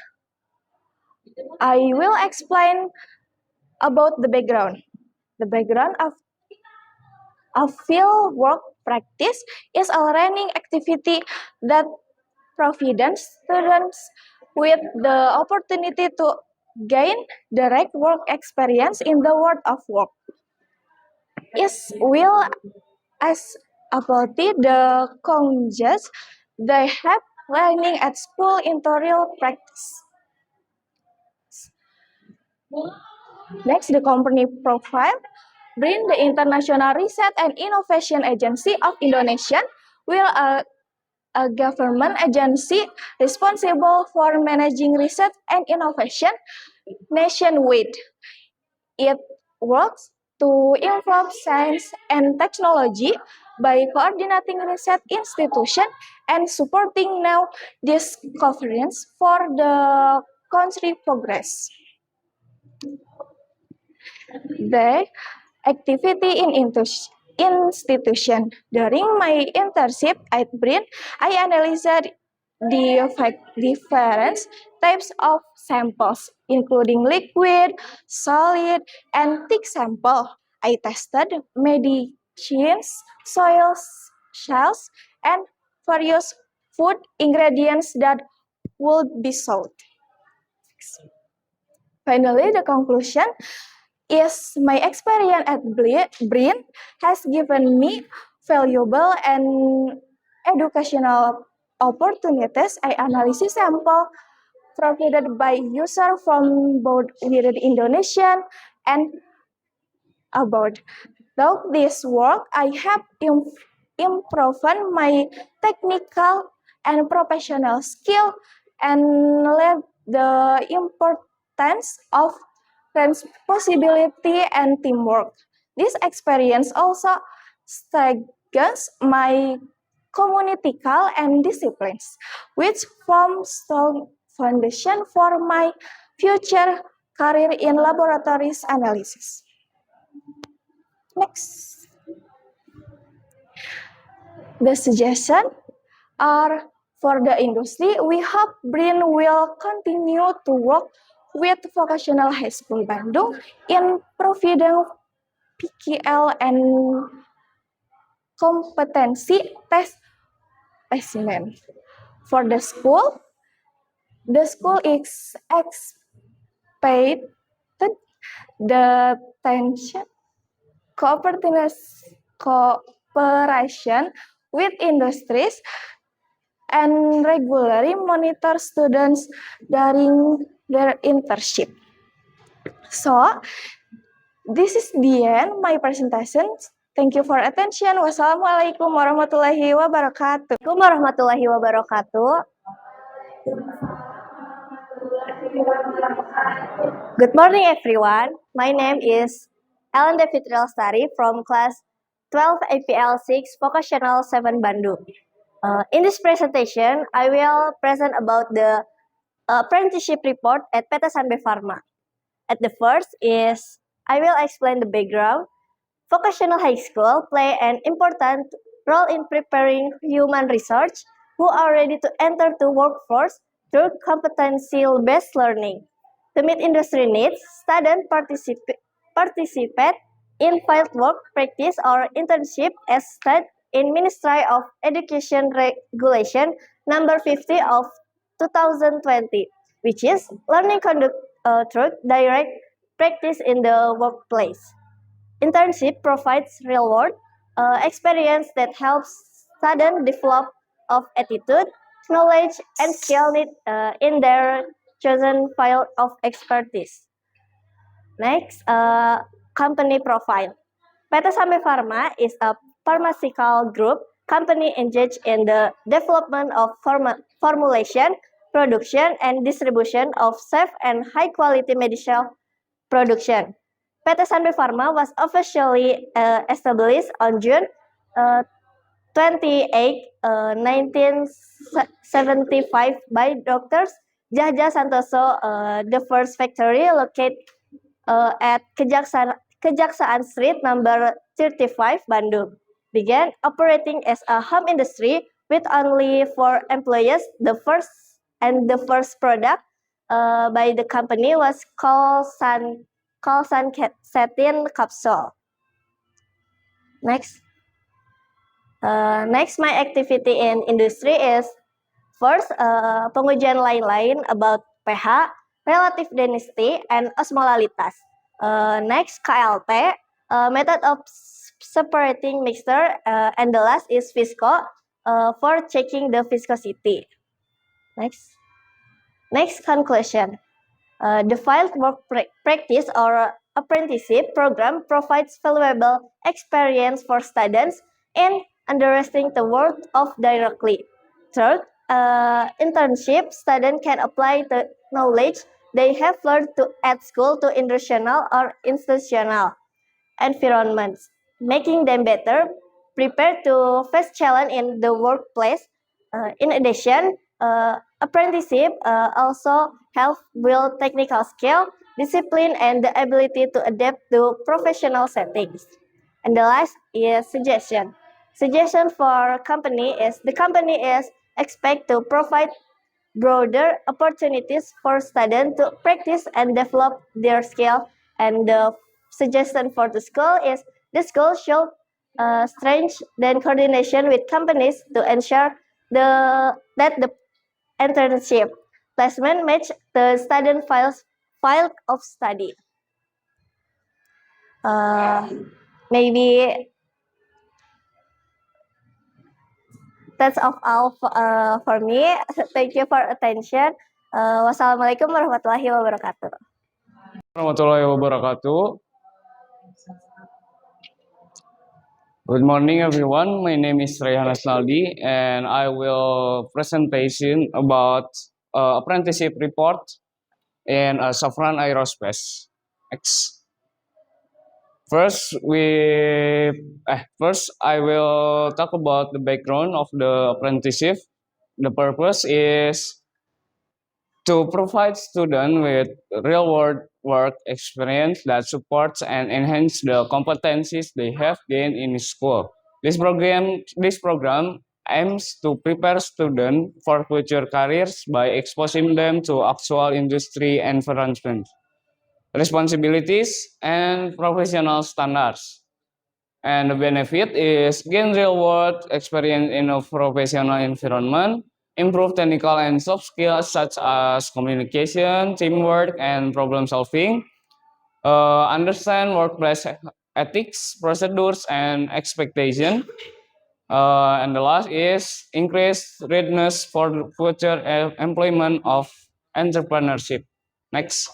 I will explain about the background. The background of field work practice is a learning activity that provides students with the opportunity to gain direct work experience in the world of work. As well as about the challenges they have learning at school into real practice. Next, the company profile. BRIN, the International Research and Innovation Agency of Indonesia, will a government agency responsible for managing research and innovation nationwide. It works to improve science and technology by coordinating research institutions and supporting new discoveries for the country progress. The activity in institution. During my internship at BRIN, I analyzed the different types of samples, including liquid, solid, and thick sample. I tested medicines, soils, shells, and various food ingredients that would be sold. Finally, the conclusion. is my experience at BRIN has given me valuable and educational opportunities. I analysis sample provided by user from both within Indonesian and abroad. Through this work, I have improved my technical and professional skill and learned the importance of responsibility and teamwork. This experience also strengthens my communal and disciplines, which form strong foundation for my future career in laboratories analysis. Next, the suggestion are for the industry. We hope BRIN will continue to work with Vocational High School Bandung in providing PKL and competency test specimen. For the school is expected the tension cooperation with industries and regularly monitor students during their internship. So, this is the end my presentation. Thank you for attention. Wassalamualaikum warahmatullahi wabarakatuh. Assalamualaikum warahmatullahi wabarakatuh. Good morning, everyone. My name is Ellen Devitri Lestari from class 12 APL 6 Vocational 7 Bandung. In this presentation, I will present about the apprenticeship report at PT Sanbe Pharma. At the first is, I will explain the background. Vocational high school play an important role in preparing human research who are ready to enter the workforce through competency-based learning. To meet industry needs, students participate in field work, practice, or internship as stated in Ministry of Education Regulation number 50 of 2020, which is learning conduct through direct practice in the workplace. Internship provides real-world experience that helps students develop of attitude, knowledge, and skill need in their chosen field of expertise. Next, company profile. PT Sanbe Pharma is a pharmaceutical group company engaged in the development of formulation, production, and distribution of safe and high-quality medical production. PT Sanbe Pharma was officially established on June 28, 1975 by Dr. Jahja Santoso, the first factory located at Kejaksaan Street number 35, Bandung, began operating as a home industry with only 4 employees. The first product by the company was Colsan Satin capsule. Next, my activity in industry is first pengujian lain-lain about pH, relative density, and osmolalitas. Next, KLT, method of separating mixture, and the last is visco for checking the viscosity. Next, conclusion. The field work practice or apprenticeship program provides valuable experience for students in understanding the world of directly. Third, internship, students can apply the knowledge they have learned at school to industrial or institutional environments, making them better prepared to face challenge in the workplace. In addition, apprenticeship also help build technical skill, discipline, and the ability to adapt to professional settings. And the last is suggestion. Suggestion for company is the company is expect to provide broader opportunities for students to practice and develop their skill. And the suggestion for the school is the school should strengthen coordination with companies to ensure that the internship placement match the student field of study. Maybe that's all for me. Thank you for attention. Wassalamualaikum warahmatullahi wabarakatuh. Warahmatullahi wabarakatuh. Good morning, everyone. My name is Rayhan Asnaldi, and I will presentation about apprenticeship report in Safran Aerospace. Next. First, I will talk about the background of the apprenticeship. The purpose is to provide students with real-world work experience that supports and enhance the competencies they have gained in school. This program aims to prepare students for future careers by exposing them to actual industry environment, responsibilities, and professional standards. And the benefit is gain real-world experience in a professional environment, improve technical and soft skills such as communication, teamwork, and problem solving, understand workplace ethics, procedures, and expectation. And the last is increase readiness for the future employment of entrepreneurship. Next.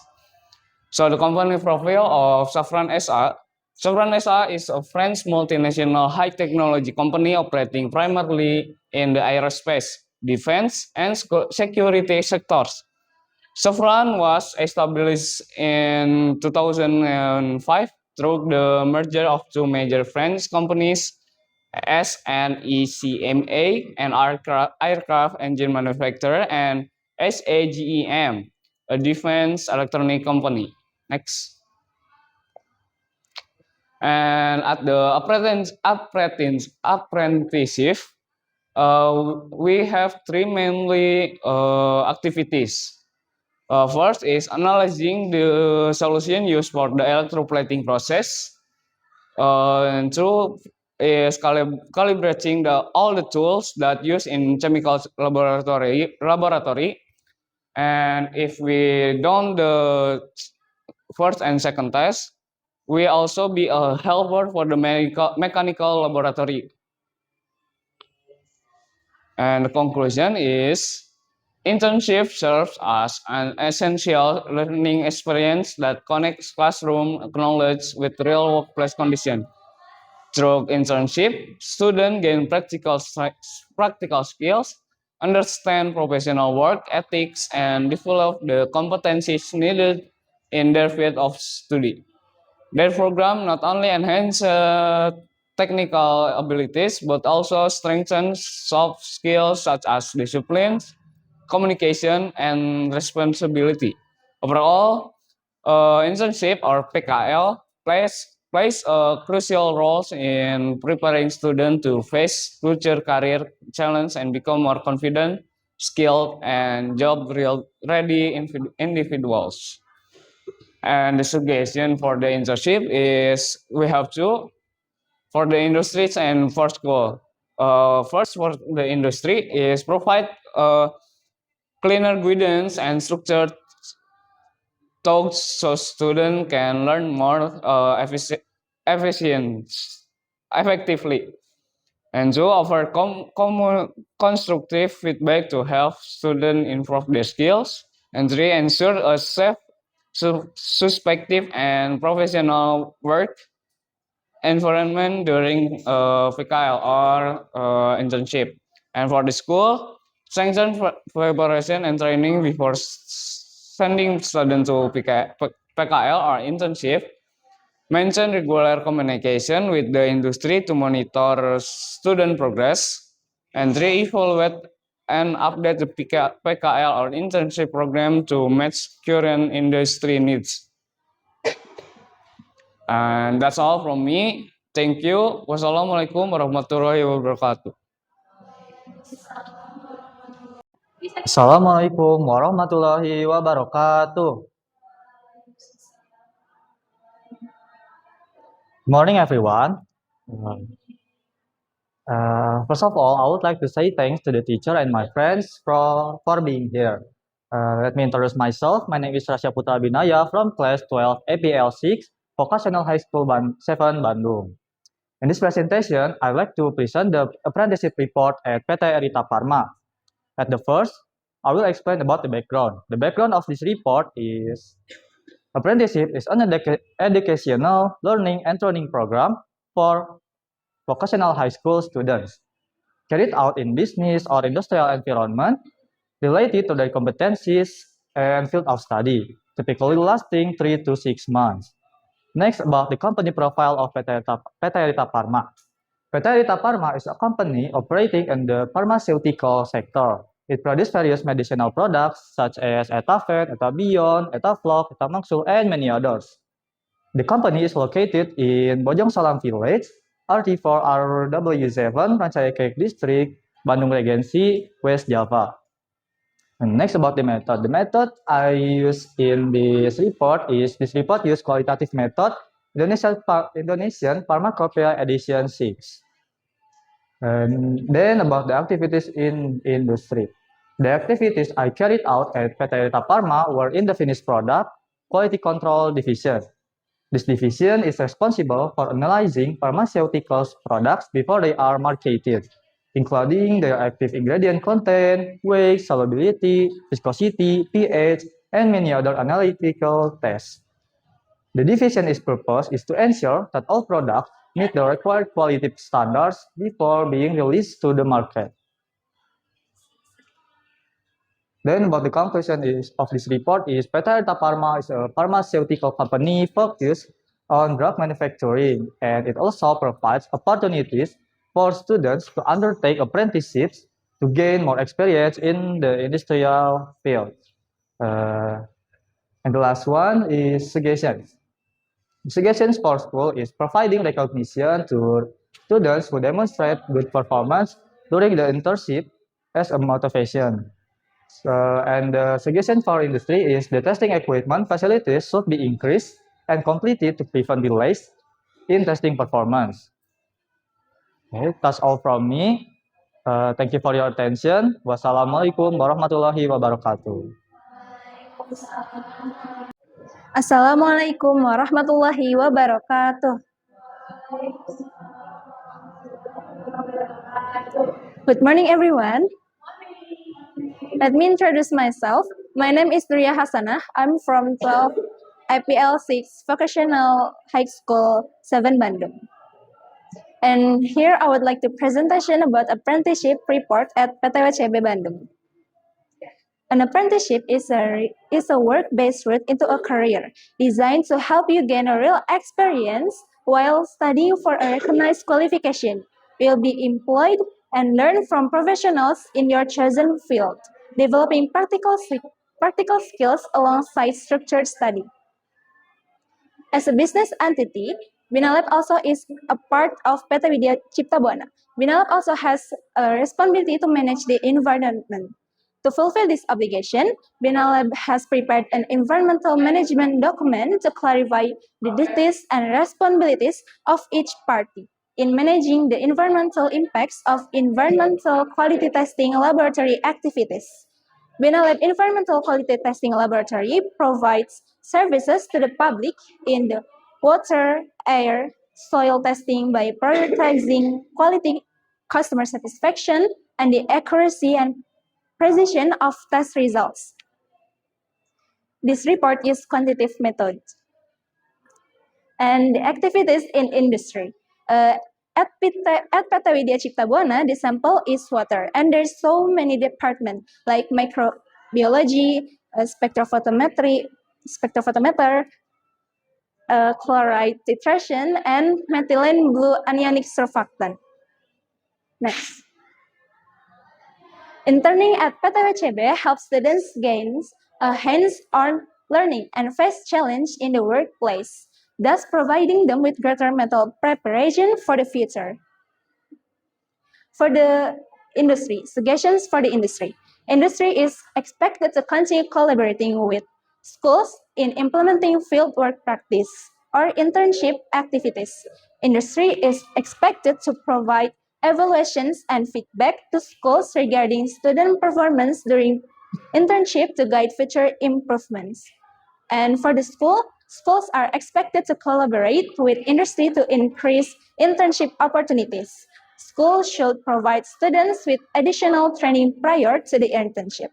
So the company profile of Safran SA. Safran SA is a French multinational high technology company operating primarily in the aerospace, defense, and security sectors. Safran was established in 2005 through the merger of two major French companies, SNECMA, an aircraft engine manufacturer, and SAGEM, a defense electronic company. Next. And at the apprenticeship, we have three mainly activities. First is analyzing the solution used for the electroplating process. And two is calibrating all the tools that used in chemical laboratory. And if we done the first and second test, we also be a helper for the mechanical laboratory. And the conclusion is internship serves as an essential learning experience that connects classroom knowledge with real workplace conditions. Through internship, students gain practical skills, understand professional work ethics, and develop the competencies needed in their field of study. Their program not only enhances technical abilities but also strengthens soft skills such as discipline, communication, and responsibility. Overall, internship or PKL plays a crucial role in preparing students to face future career challenges and become more confident, skilled, and job-ready individuals. And the suggestion for the internship is we have to for the industries and for school. First, for the industry is provide cleaner guidance and structured talks so students can learn more effectively. And to offer constructive feedback to help students improve their skills. And three, ensure a safe, suspective, and professional work environment during PKL or internship. And for the school, strengthen preparation and training before sending students to PKL or internship. Mention regular communication with the industry to monitor student progress. And three, evaluate and update the PKL or internship program to match current industry needs. And that's all from me. Thank you. Wassalamualaikum warahmatullahi wabarakatuh. Assalamualaikum warahmatullahi wabarakatuh. Morning, everyone. First of all, I would like to say thanks to the teacher and my friends for being here. Let me introduce myself. My name is Rasya Putra Binaya from class 12 APL 6 Vocational High School 7 Bandung. In this presentation, I'd like to present the apprenticeship report at PT Erita Pharma. At the first, I will explain about the background. The background of this report is apprenticeship is an educational learning and training program for vocational high school students carried out in business or industrial environment related to their competencies and field of study, typically lasting 3 to 6 months. Next, about the company profile of PT Erita Pharma. PT Erita Pharma is a company operating in the pharmaceutical sector. It produces various medicinal products such as Etafen, Etabion, Etafloc, Etamaxul, and many others. The company is located in Bojong Salam Village, RT4RW7, Rancaikek District, Bandung Regency, West Java. And next about the method. The method I use in this report is, this report use qualitative method, Indonesian Pharmacopoeia edition 6. And then about the activities in industry. The activities I carried out at PT Erita Pharma were in the finished product, quality control division. This division is responsible for analyzing pharmaceuticals products before they are marketed, including their active ingredient content, weight, solubility, viscosity, pH, and many other analytical tests. The division's purpose is to ensure that all products meet the required quality standards before being released to the market. Then about the conclusion of this report is PT Erita Pharma is a pharmaceutical company focused on drug manufacturing, and it also provides opportunities for students to undertake apprenticeships to gain more experience in the industrial field. And the last one is suggestions. Suggestions for school is providing recognition to students who demonstrate good performance during the internship as a motivation. And the suggestion for industry is the testing equipment facilities should be increased and completed to prevent delays in testing performance. Okay, that's all from me. Thank you for your attention. Wassalamualaikum warahmatullahi wabarakatuh. Assalamualaikum warahmatullahi wabarakatuh. Good morning, everyone. Let me introduce myself. My name is Nuria Hasanah. I'm from 12 IPL 6 Vocational High School 7 Bandung. And here I would like to presentation about apprenticeship report at PTWCB Bandung. An apprenticeship is a work-based route into a career designed to help you gain a real experience while studying for a recognized qualification. You'll be employed and learn from professionals in your chosen field, developing practical skills alongside structured study. As a business entity, Binalab also is a part of PT Widya Cipta Buana. Binalab also has a responsibility to manage the environment. To fulfill this obligation, Binalab has prepared an environmental management document to clarify the duties and responsibilities of each party in managing the environmental impacts of environmental quality testing laboratory activities. Binalab Environmental Quality Testing Laboratory provides services to the public in the water, air, soil testing by prioritizing quality, customer satisfaction, and the accuracy and precision of test results. This report is quantitative method. And the activities in industry. At PT Widya Cipta Buana, the sample is water, and there's so many departments like microbiology, spectrophotometer, chloride titration, and methylene blue anionic surfactant. Next. Interning at PTWCB helps students gain a hands-on learning and face challenge in the workplace, thus providing them with greater mental preparation for the future. For the industry, suggestions for the industry. Industry is expected to continue collaborating with schools in implementing fieldwork practice or internship activities. Industry is expected to provide evaluations and feedback to schools regarding student performance during internship to guide future improvements. And for the school, schools are expected to collaborate with industry to increase internship opportunities. Schools should provide students with additional training prior to the internship,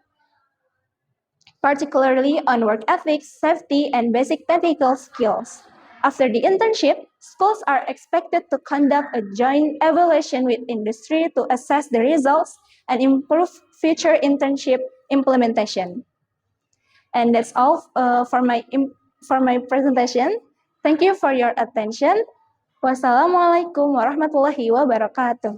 particularly on work ethics, safety, and basic technical skills. After the internship, schools are expected to conduct a joint evaluation with industry to assess the results and improve future internship implementation. And that's all for my presentation. Thank you for your attention. Wassalamualaikum warahmatullahi wabarakatuh.